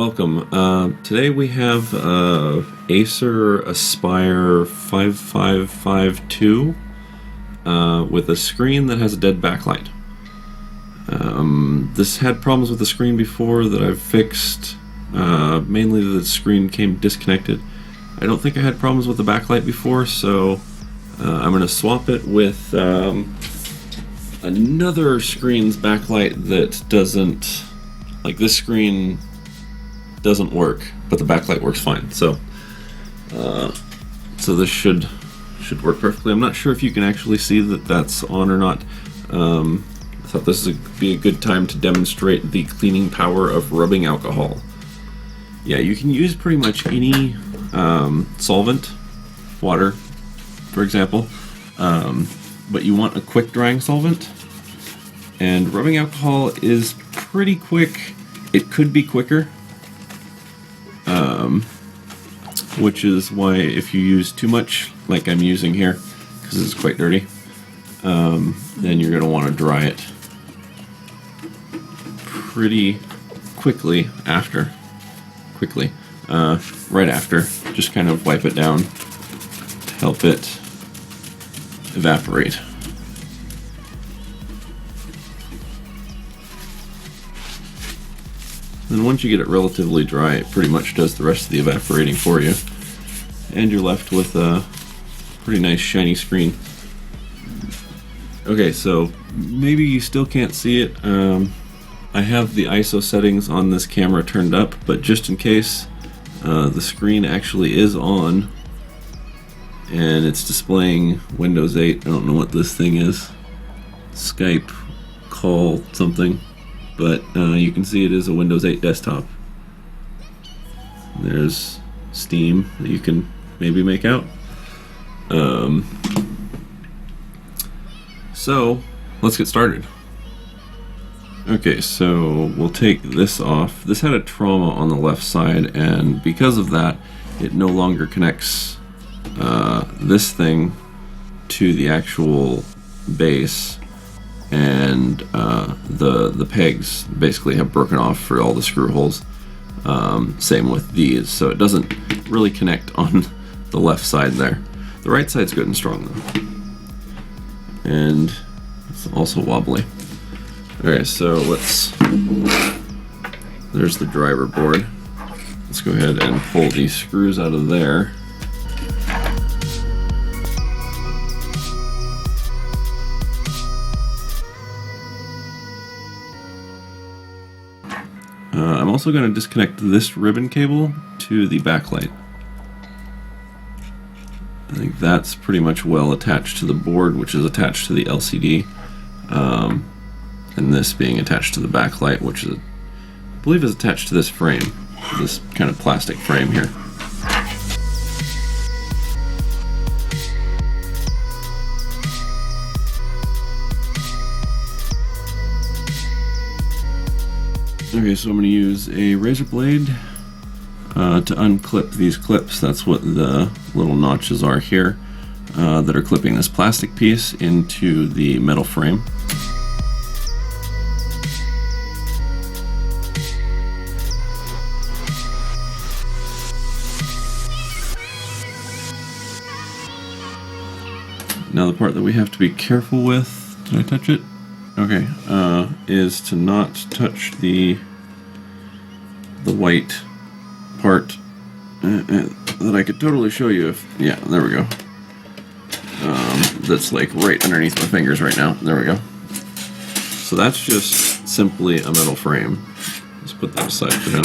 welcome. Today we have Acer Aspire 5552 with a screen that has a dead backlight. This had problems with the screen before that I've fixed. Mainly the screen came disconnected. I don't think I had problems with the backlight before, so I'm going to swap it with another screen's backlight that doesn't... Like, this screen doesn't work, but the backlight works fine. So this should work perfectly. I'm not sure if you can actually see that that's on or not. I thought this would be a good time to demonstrate the cleaning power of rubbing alcohol. Yeah, you can use pretty much any solvent, water, for example, but you want a quick drying solvent. And rubbing alcohol is pretty quick. It could be quicker, which is why if you use too much, like I'm using here, because it's quite dirty, then you're going to want to dry it pretty quickly after. Right after. Just kind of wipe it down to help it evaporate. And once you get it relatively dry, it pretty much does the rest of the evaporating for you. And you're left with a pretty nice shiny screen. Okay, so maybe you still can't see it. I have the ISO settings on this camera turned up, but just in case, the screen actually is on. And it's displaying Windows 8. I don't know what this thing is. Skype call something. But you can see it is a Windows 8 desktop. There's Steam that you can maybe make out. So let's get started. Okay, so we'll take this off. This had a trauma on the left side, and because of that, it no longer connects this thing to the actual base. And the pegs basically have broken off for all the screw holes. Same with these, so it doesn't really connect on the left side there. The right side's good and strong though. And it's also wobbly. Okay, so there's the driver board. Let's go ahead and pull these screws out of there. I'm also going to disconnect this ribbon cable to the backlight. I think that's pretty much well attached to the board, which is attached to the LCD, and this being attached to the backlight, which is, I believe, is attached to this frame, this kind of plastic frame here. Okay, so I'm going to use a razor blade to unclip these clips. That's what the little notches are here that are clipping this plastic piece into the metal frame. Now the part that we have to be careful with, did I touch it? Okay, is to not touch the white part that I could totally show you if, yeah, there we go. That's like right underneath my fingers right now. There we go. So that's just simply a metal frame. Let's put that aside for now.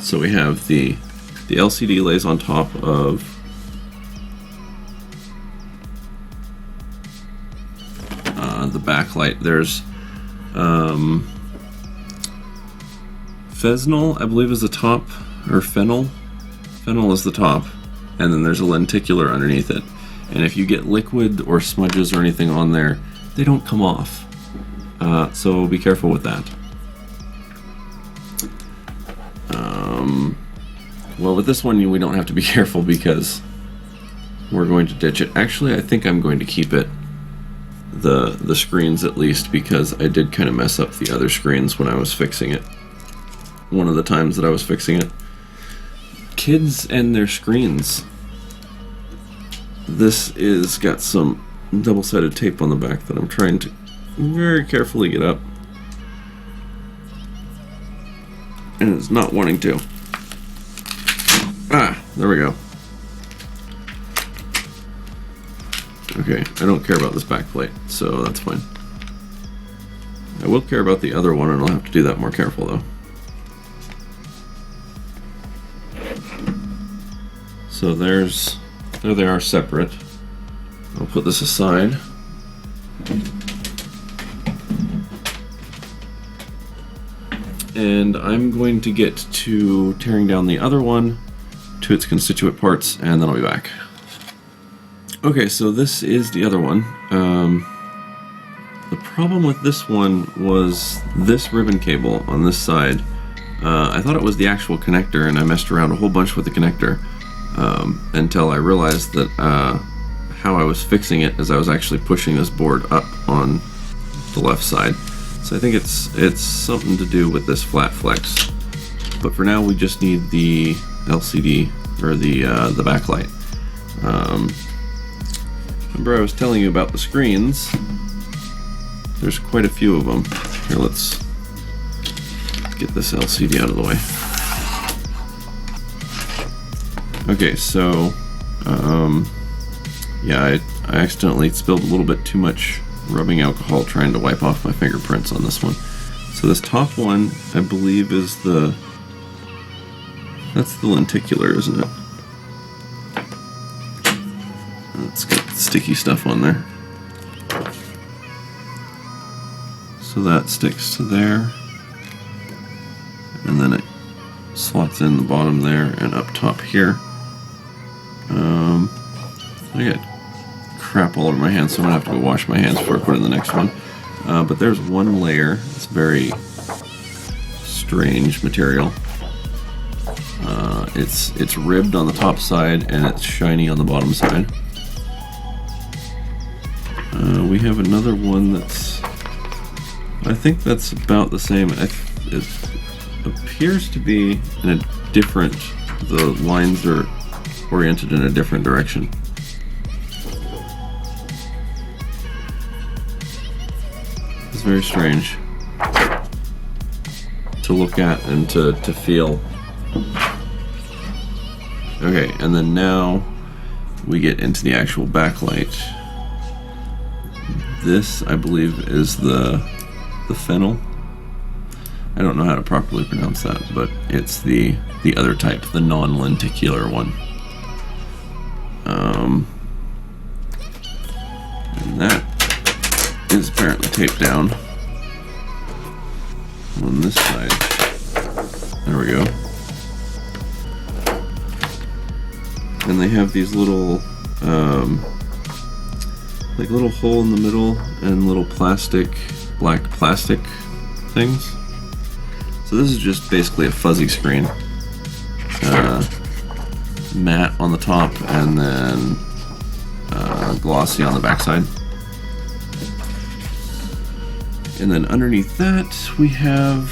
So we have the LCD lays on top of the backlight. There's Fesnol, I believe, is the top, or Fennel. Fennel is the top, and then there's a lenticular underneath it. And if you get liquid or smudges or anything on there, they don't come off. So be careful with that. Well, with this one, we don't have to be careful because we're going to ditch it. Actually, I think I'm going to keep it. the screens at least, because I did kind of mess up the other screens when I was fixing it. One of the times that I was fixing it. Kids and their screens. This is got some double-sided tape on the back that I'm trying to very carefully get up. And it's not wanting to. Ah, there we go. Okay, I don't care about this backplate, so that's fine. I will care about the other one, and I'll have to do that more careful though. So there they are separate. I'll put this aside. And I'm going to get to tearing down the other one to its constituent parts, and then I'll be back. Okay, so this is the other one. The problem with this one was this ribbon cable on this side. I thought it was the actual connector, and I messed around a whole bunch with the connector until I realized that how I was fixing it is I was actually pushing this board up on the left side. So I think it's something to do with this flat flex. But for now, we just need the LCD or the backlight. Remember I was telling you about the screens. There's quite a few of them. Here, let's get this LCD out of the way. Okay, so yeah, I accidentally spilled a little bit too much rubbing alcohol trying to wipe off my fingerprints on this one. So this top one, I believe, is that's the lenticular, isn't it? It's got sticky stuff on there. So that sticks to there. And then it slots in the bottom there and up top here. I got crap all over my hands, so I'm gonna have to go wash my hands before I put it in the next one. But there's one layer. It's very strange material. It's ribbed on the top side and it's shiny on the bottom side. We have another one that's, I think that's about the same. It appears to be in a different, the lines are oriented in a different direction. It's very strange to look at and to feel. Okay, and then now we get into the actual backlight. This, I believe, is the fennel. I don't know how to properly pronounce that, but it's the other type, the non-lenticular one. And that is apparently taped down on this side. There we go. And they have these little like little hole in the middle and little black plastic things. So this is just basically a fuzzy screen. Matte on the top and then glossy on the backside. And then underneath that we have,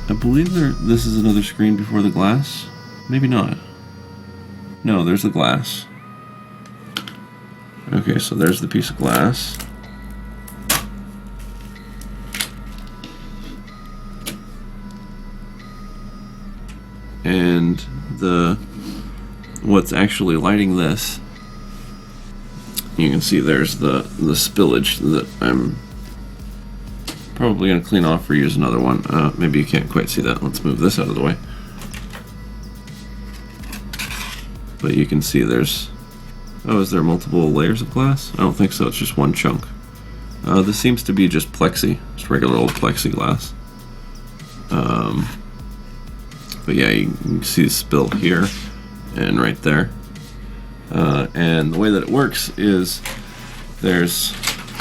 I believe this is another screen before the glass. Maybe not. No, there's the glass. Okay, so there's the piece of glass. And what's actually lighting this, you can see there's the spillage that I'm probably going to clean off or use another one. Maybe you can't quite see that. Let's move this out of the way. But you can see there's, oh, is there multiple layers of glass? I don't think so, it's just one chunk. This seems to be just plexi, just regular old plexiglass. But yeah, you can see the spill here and right there. And the way that it works is there's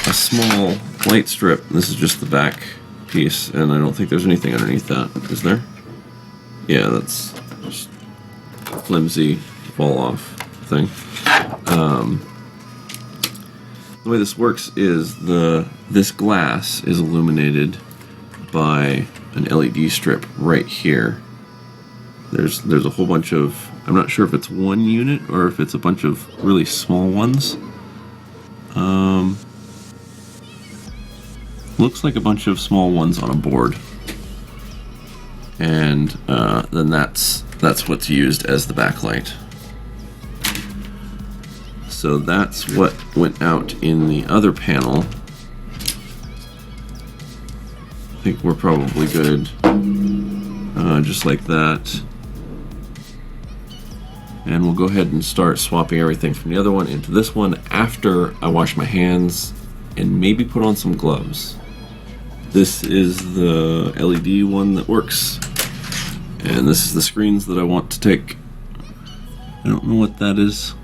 a small light strip. This is just the back piece, and I don't think there's anything underneath that. Is there? Yeah, that's just flimsy fall off thing. the way this works is this glass is illuminated by an LED strip right here. There's a whole bunch of, I'm not sure if it's one unit or if it's a bunch of really small ones. Looks like a bunch of small ones on a board, and then that's what's used as the backlight. So that's what went out in the other panel. I think we're probably good, just like that. And we'll go ahead and start swapping everything from the other one into this one after I wash my hands and maybe put on some gloves. This is the LED one that works, and this is the screens that I want to take. I don't know what that is.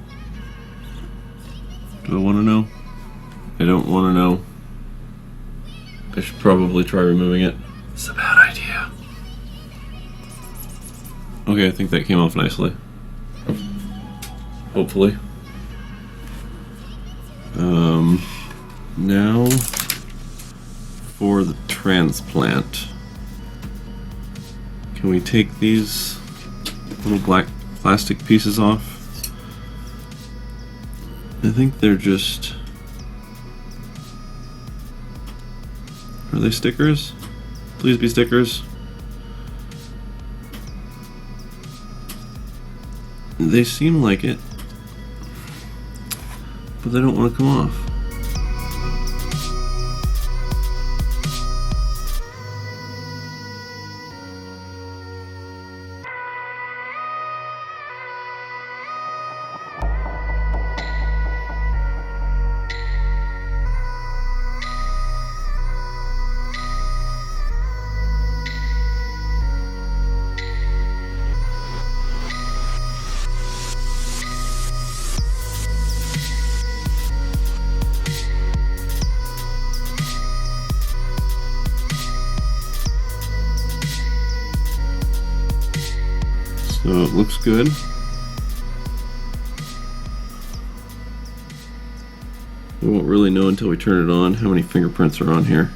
Do I want to know? I don't want to know. I should probably try removing it. It's a bad idea. Okay, I think that came off nicely. Hopefully. Now for the transplant. Can we take these little black plastic pieces off? I think they're just... Are they stickers? Please be stickers. They seem like it, but they don't want to come off. So it looks good. We won't really know until we turn it on how many fingerprints are on here.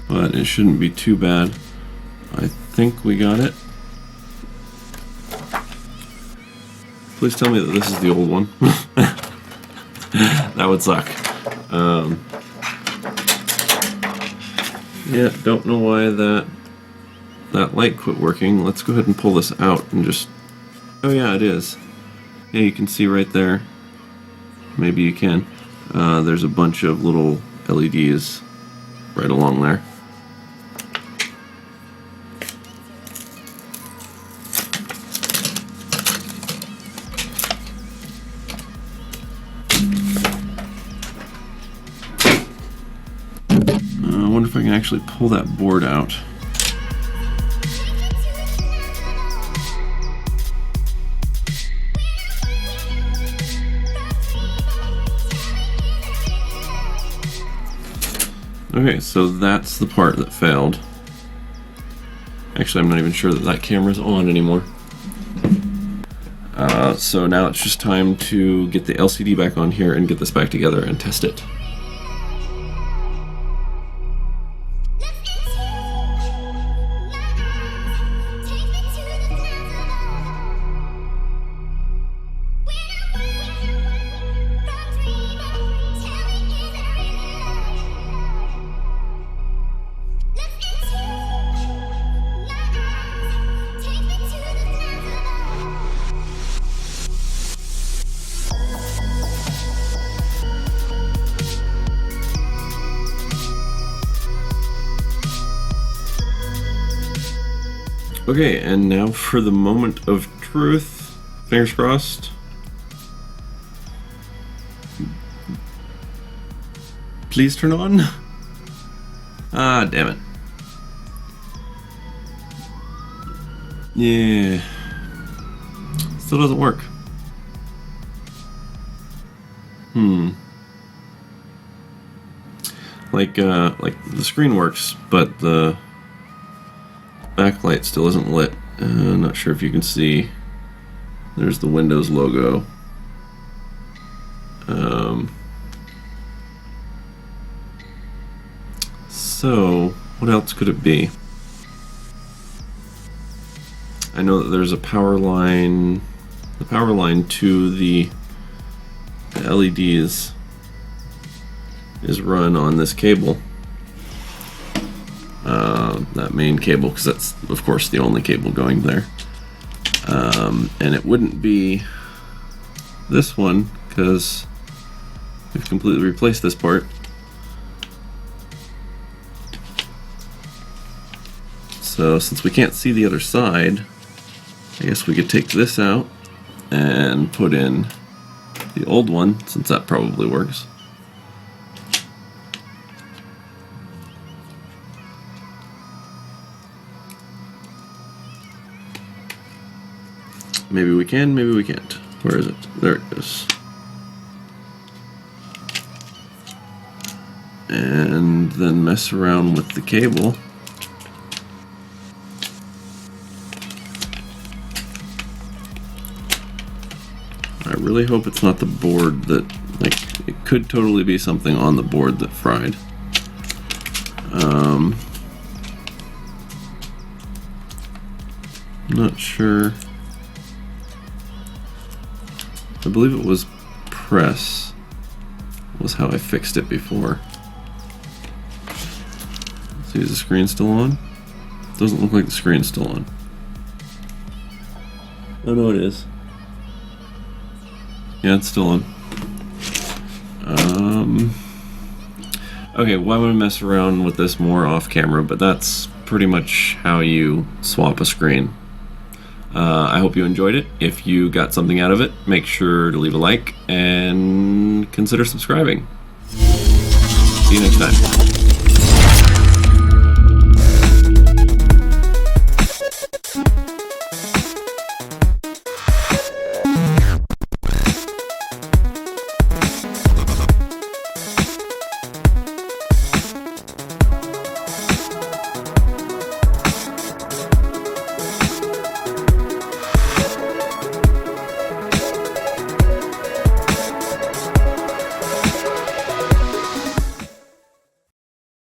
But it shouldn't be too bad. I think we got it. Please tell me that this is the old one. That would suck. Yeah, don't know why that light quit working. Let's go ahead and pull this out and just... Oh yeah, it is. Yeah, you can see right there. Maybe you can. There's a bunch of little LEDs right along there. I wonder if I can actually pull that board out. Okay, so that's the part that failed. Actually, I'm not even sure that camera's on anymore. So now it's just time to get the LCD back on here and get this back together and test it. Okay, and now for the moment of truth. Fingers crossed. Please turn on. Ah, damn it. Yeah. Still doesn't work. Like the screen works, but the backlight still isn't lit. Not sure if you can see. There's the Windows logo. So, what else could it be? I know that there's a power line. The power line to the LEDs is run on this cable. That main cable, because that's, of course, the only cable going there. And it wouldn't be this one, because we've completely replaced this part. So since we can't see the other side, I guess we could take this out and put in the old one, since that probably works. Maybe we can, maybe we can't. Where is it? There it goes. And then mess around with the cable. I really hope it's not the board that, like, it could totally be something on the board that fried. Not sure. I believe it was press was how I fixed it before. Let's see, is the screen still on? Doesn't look like the screen's still on. Oh no, it is. Yeah, it's still on. Okay, well, I'm gonna mess around with this more off camera, but that's pretty much how you swap a screen. I hope you enjoyed it. If you got something out of it, make sure to leave a like and consider subscribing. See you next time.